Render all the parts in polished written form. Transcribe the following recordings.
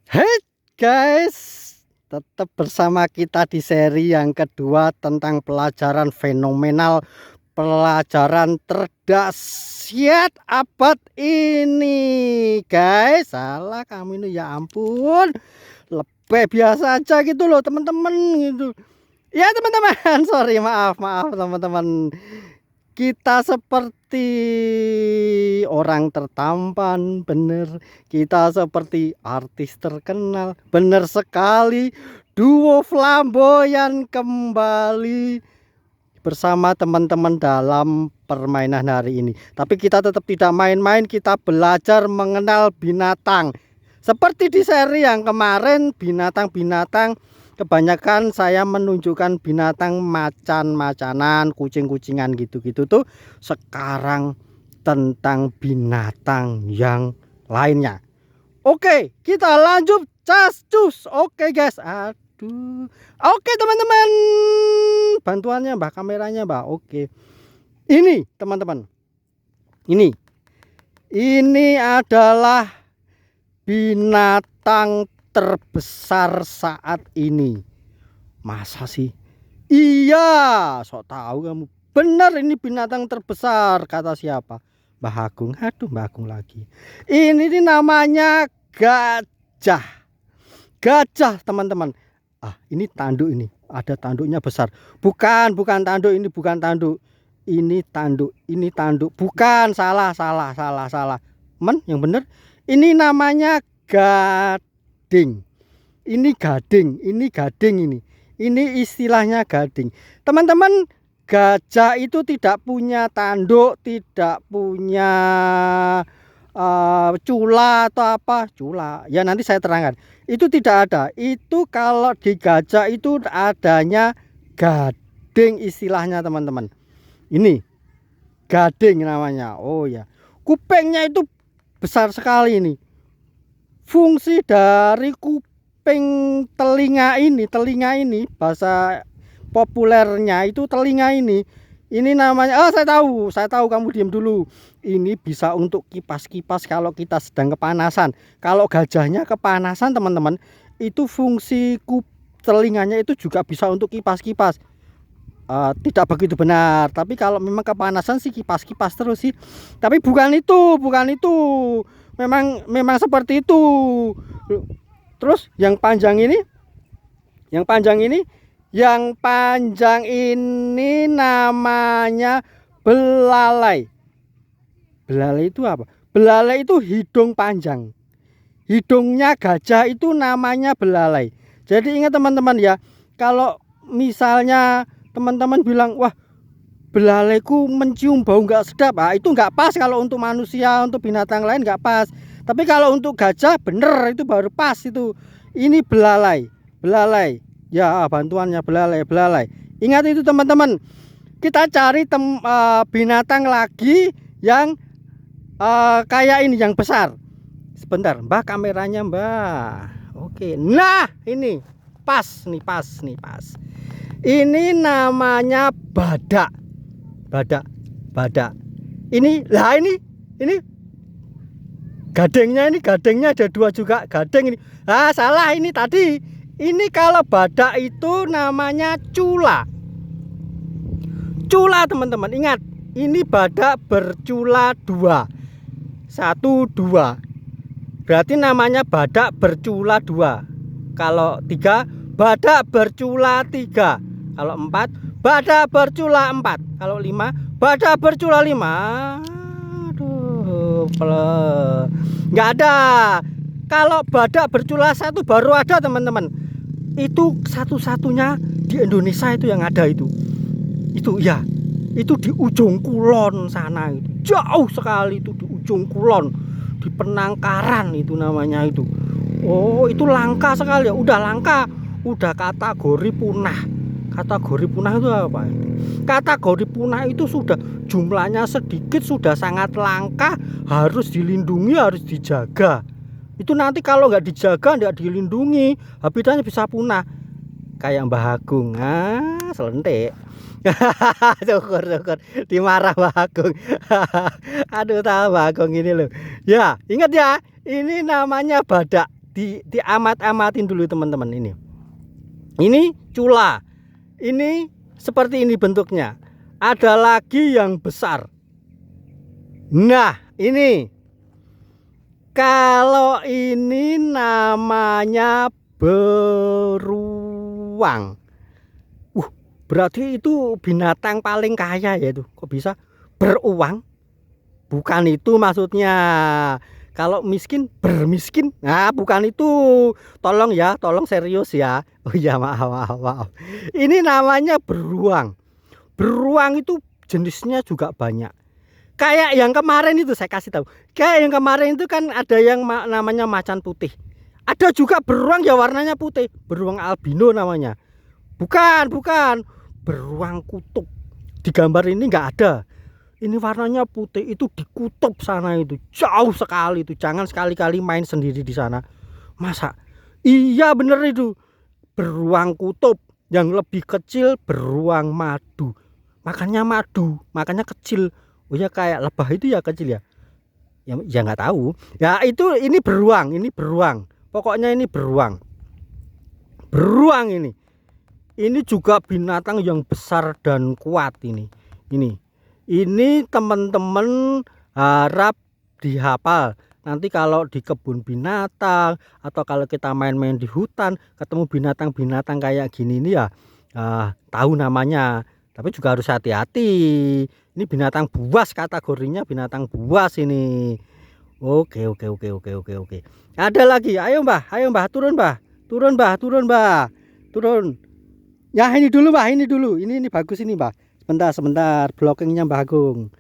Hey guys, tetap bersama kita di seri yang kedua tentang pelajaran fenomenal, pelajaran terdahsyat abad ini. Guys, salah kami ini, ya ampun, lebih biasa aja gitu loh teman-teman gitu. Ya teman-teman, sorry, maaf teman-teman. Kita seperti orang tertampan, bener. Kita seperti artis terkenal, bener sekali. Duo flamboyan kembali bersama teman-teman dalam permainan hari ini. Tapi kita tetap tidak main-main, kita belajar mengenal binatang. Seperti di seri yang kemarin, binatang-binatang, kebanyakan saya menunjukkan binatang macan-macanan, kucing-kucingan gitu-gitu tuh. Sekarang tentang binatang yang lainnya. Oke, kita lanjut cus. Oke guys. Aduh. Oke teman-teman. Bantuannya Mbak, kameranya Mbak. Oke. Ini teman-teman. Ini adalah binatang terbesar saat ini. Masa sih? Iya, sok tahu kamu. Benar, ini binatang terbesar, kata siapa? Mbah Agung. Aduh, Mbah Agung lagi. Ini namanya gajah. Gajah, teman-teman. Ini tanduk ini. Ada tanduknya besar. Bukan tanduk ini, bukan tanduk. Ini tanduk. Bukan, salah. Yang benar. Ini namanya gading. Ini gading ini. Ini istilahnya gading. Teman-teman, gajah itu tidak punya tanduk, tidak punya cula atau apa. Cula, ya nanti saya terangkan. Itu tidak ada. Itu kalau di gajah itu adanya gading istilahnya teman-teman. Ini gading namanya. Oh ya. Kupingnya itu besar sekali ini. Fungsi dari kuping telinga ini bahasa populernya itu telinga ini namanya, saya tahu, kamu diam dulu. Ini bisa untuk kipas-kipas kalau kita sedang kepanasan. Kalau gajahnya kepanasan teman-teman, itu fungsi telinganya itu juga bisa untuk kipas-kipas. Tidak begitu benar, tapi kalau memang kepanasan sih kipas-kipas terus sih. Tapi bukan itu. Memang seperti itu. Terus yang panjang ini namanya belalai. Belalai itu apa? Belalai itu hidung panjang. Hidungnya gajah itu namanya belalai. Jadi ingat teman-teman ya, kalau misalnya teman-teman bilang, wah belalaiku mencium bau nggak sedap, itu nggak pas. Kalau untuk manusia, untuk binatang lain nggak pas. Tapi kalau untuk gajah bener, itu baru pas itu. Ini belalai. Ya, bantuannya belalai. Ingat itu teman-teman. Kita cari binatang lagi yang kayak ini, yang besar. Sebentar, Mbak, kameranya Mbak. Oke. Nah, ini pas. Ini namanya badak. Ini gadingnya ada dua juga. Gading ini. Salah ini tadi. Ini kalau badak itu namanya cula. Cula teman-teman, ingat. Ini badak bercula 2. 1, 2. Berarti namanya badak bercula 2. Kalau 3, badak bercula 3. Kalau 4, badak bercula 4. Kalau 5, badak bercula 5. Aduh, nggak ada. Kalau badak bercula 1 baru ada teman-teman. Itu satu-satunya di Indonesia itu yang ada itu. Itu ya. Itu di ujung kulon sana itu. Jauh sekali itu di ujung kulon, di Penangkaran itu namanya itu. Oh, itu langka sekali ya. Udah langka, udah kategori punah. Kategori punah itu apa? Kategori punah itu sudah jumlahnya sedikit, sudah sangat langka, harus dilindungi, harus dijaga. Itu nanti kalau nggak dijaga, nggak dilindungi, habitatnya bisa punah. Kayak Mbah Agung, selentik. syukur dimarah Mbah Agung. Aduh, tahu Mbah Agung ini loh. Ya, ingat ya, ini namanya badak. diamat-amatin dulu teman-teman. Ini cula. Ini seperti ini bentuknya. Ada lagi yang besar. Nah, ini kalau ini namanya beruang. Berarti itu binatang paling kaya ya itu. Kok bisa beruang? Bukan itu maksudnya. Kalau miskin bermiskin. Nah, bukan itu. Tolong ya, tolong serius ya. Oh iya, maaf. Ini namanya beruang. Beruang itu jenisnya juga banyak. Kayak yang kemarin itu saya kasih tahu. Kayak yang kemarin itu kan ada yang namanya macan putih. Ada juga beruang ya warnanya putih. Beruang albino namanya. Bukan. Beruang kutub. Di gambar ini nggak ada. Ini warnanya putih, itu di kutub sana itu. Jauh sekali itu. Jangan sekali-kali main sendiri di sana. Masa? Iya bener itu. Beruang kutub. Yang lebih kecil beruang madu. Makannya madu, makanya kecil. Oh ya kayak lebah itu ya kecil ya. Ya nggak tahu. Ya itu ini beruang. Pokoknya ini beruang. Beruang ini. Ini juga binatang yang besar dan kuat ini. Ini teman-teman harap dihafal. Nanti kalau di kebun binatang atau kalau kita main-main di hutan ketemu binatang-binatang kayak gini nih ya, tahu namanya. Tapi juga harus hati-hati. Ini binatang buas kategorinya, binatang buas ini. Oke. Ada lagi. Ayo Mbah, turun Mbah. Ya ini dulu Mbah, ini bagus ini Mbah. Sebentar, blockingnya Mbah Agung.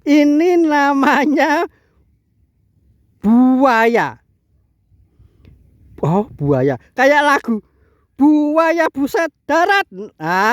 Ini namanya buaya. Oh, buaya. Kayak lagu. Buaya buset darat.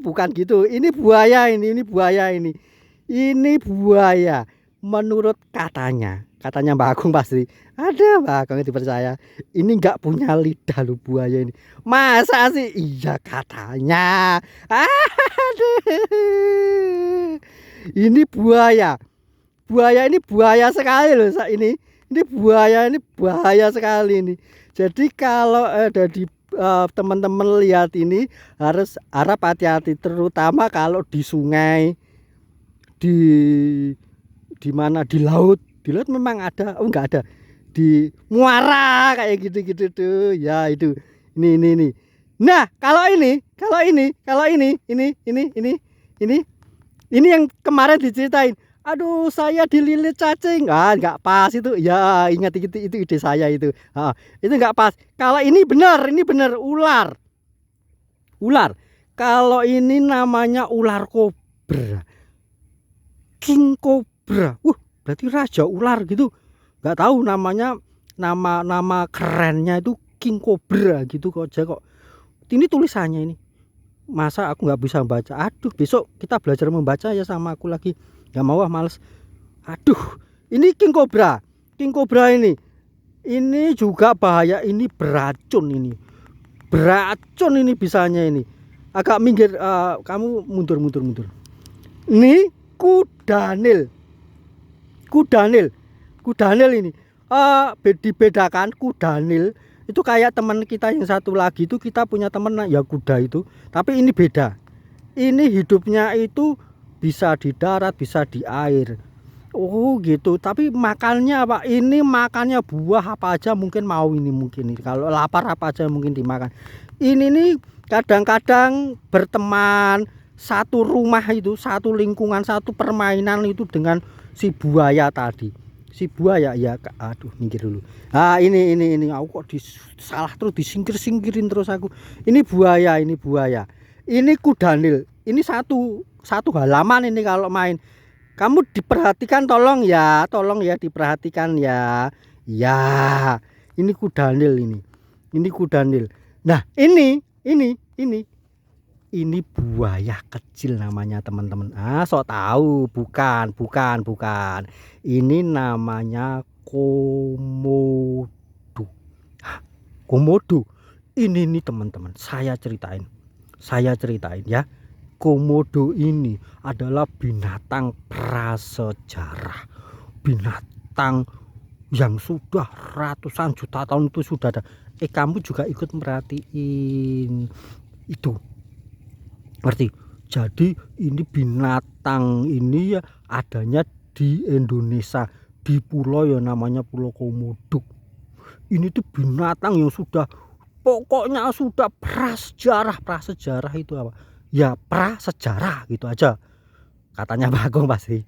Bukan gitu. Ini buaya ini buaya ini. Ini buaya. Menurut katanya Mbak Agung pasti ada Mbak Agung dipercaya. Ini nggak punya lidah lu buaya ini. Masa sih? Iya katanya. Ini buaya. Buaya ini buaya sekali loh ini. Ini buaya ini bahaya sekali ini. Jadi kalau ada di teman-teman lihat ini harus hati-hati, terutama kalau di sungai, di mana di laut memang ada. Oh enggak ada, di muara kayak gitu tuh ya. Itu ini. Nah kalau ini yang kemarin diceritain, aduh saya dililit cacing. Enggak pas itu ya, ingat itu ide saya itu. Itu enggak pas. Kalau ini benar ular. Kalau ini namanya ular kobra, king cobra. Berarti raja ular gitu. Nggak tahu namanya, nama kerennya itu king cobra gitu kok aja kok. Ini tulisannya ini. Masa aku nggak bisa baca? Aduh, besok kita belajar membaca ya sama aku lagi. Nggak mau males. Aduh, ini king cobra. King cobra ini juga bahaya, ini beracun ini. Beracun ini bisanya ini. Agak minggir, kamu mundur. Ini kudanil ini dibedakan. Kudanil itu kayak teman kita yang satu lagi itu, kita punya teman ya kuda itu, tapi ini beda. Ini hidupnya itu bisa di darat, bisa di air. Oh gitu. Tapi makannya apa? Ini makannya buah apa aja mungkin mau ini, kalau lapar apa aja mungkin dimakan. Ini nih kadang-kadang berteman satu rumah itu, satu lingkungan, satu permainan itu dengan si buaya tadi. Si buaya ya, aduh minggir dulu. Ini aku kok salah terus, disingkirin terus aku. Ini buaya. Ini kudanil. Ini satu halaman ini kalau main. Kamu diperhatikan tolong ya diperhatikan ya. Ya, ini kudanil ini. Ini kudanil. Nah, ini buaya kecil namanya teman-teman. Sok tahu, bukan. Ini namanya komodo. Ini nih teman-teman, saya ceritain ya. Komodo ini adalah binatang prasejarah, binatang yang sudah ratusan juta tahun itu sudah ada. Kamu juga ikut merhatiin itu, berarti jadi ini binatang ini ya adanya di Indonesia, di pulau ya namanya Pulau Komodo. Ini tuh binatang yang sudah pokoknya sudah prasejarah itu apa ya, prasejarah gitu aja katanya Bagong pasti.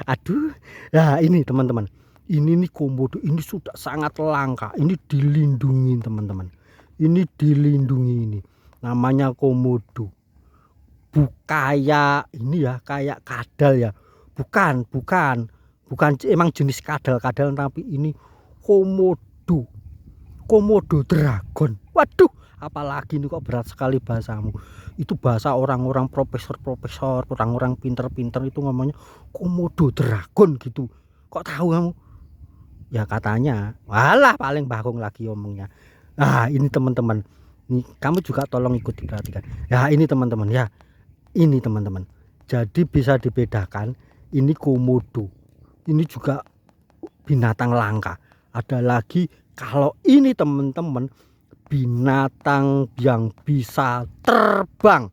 Aduh, nah ini teman-teman, ini nih Komodo ini sudah sangat langka, ini dilindungi teman-teman, ini dilindungi, ini namanya Komodo. Kayak ini ya, kayak kadal ya, bukan emang jenis kadal tapi ini Komodo dragon. Waduh, apalagi ini kok berat sekali bahasamu. Itu bahasa orang-orang profesor, orang-orang pinter-pinter itu ngomongnya Komodo dragon gitu. Kok tahu kamu? Ya katanya, walah paling Bagong lagi omongnya. Nah ini teman-teman, nih kamu juga tolong ikut diperhatikan. Ya ini teman-teman ya, ini teman-teman. Jadi bisa dibedakan, ini Komodo, ini juga binatang langka. Ada lagi kalau ini teman-teman, binatang yang bisa terbang.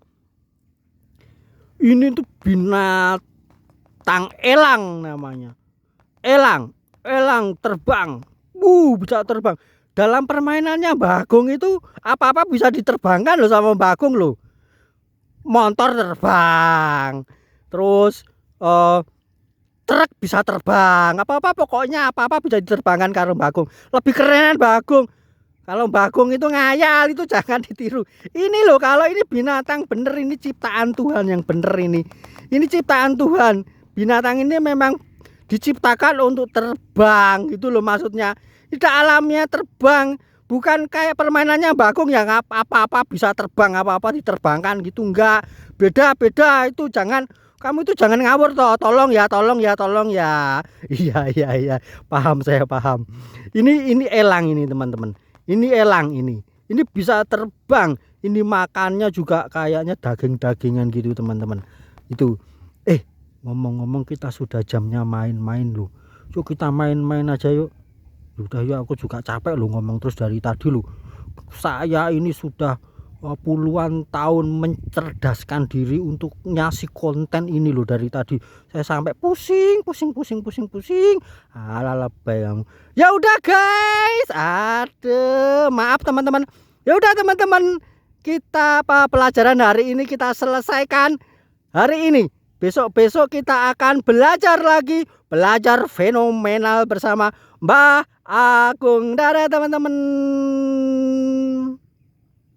Ini tuh binatang elang namanya. Elang terbang. Bisa terbang. Dalam permainannya Bagong itu apa-apa bisa diterbangkan loh sama Bagong loh. Motor terbang. Terus truk bisa terbang. Pokoknya apa-apa bisa diterbangkan karo Bagong. Lebih kerenan Bagong. Kalau Bagong itu ngayal, itu jangan ditiru. Ini loh, kalau ini binatang bener, ini ciptaan Tuhan yang bener ini. Ini ciptaan Tuhan. Binatang ini memang diciptakan untuk terbang gitu loh maksudnya. Tidak alamiah terbang. Bukan kayak permainannya Bagong yang apa-apa bisa terbang, apa-apa diterbangkan gitu. Enggak. Beda itu jangan. Kamu itu jangan ngawur toh. Tolong ya. Iya. Saya paham. Ini elang ini teman-teman. Ini elang ini bisa terbang. Ini makannya juga kayaknya daging-dagingan gitu teman-teman. Itu ngomong-ngomong kita sudah jamnya main-main loh. Yuk kita main-main aja yuk. Udah yuk, aku juga capek loh ngomong terus dari tadi loh. Saya ini sudah puluhan tahun mencerdaskan diri untuk ngasih konten ini loh dari tadi. Saya sampai pusing. Alah lebay kamu. Ya udah guys. Aduh, maaf teman-teman. Ya udah teman-teman, kita pelajaran hari ini kita selesaikan hari ini. Besok kita akan belajar lagi, belajar fenomenal bersama Mbah Agung. Dadah teman-teman.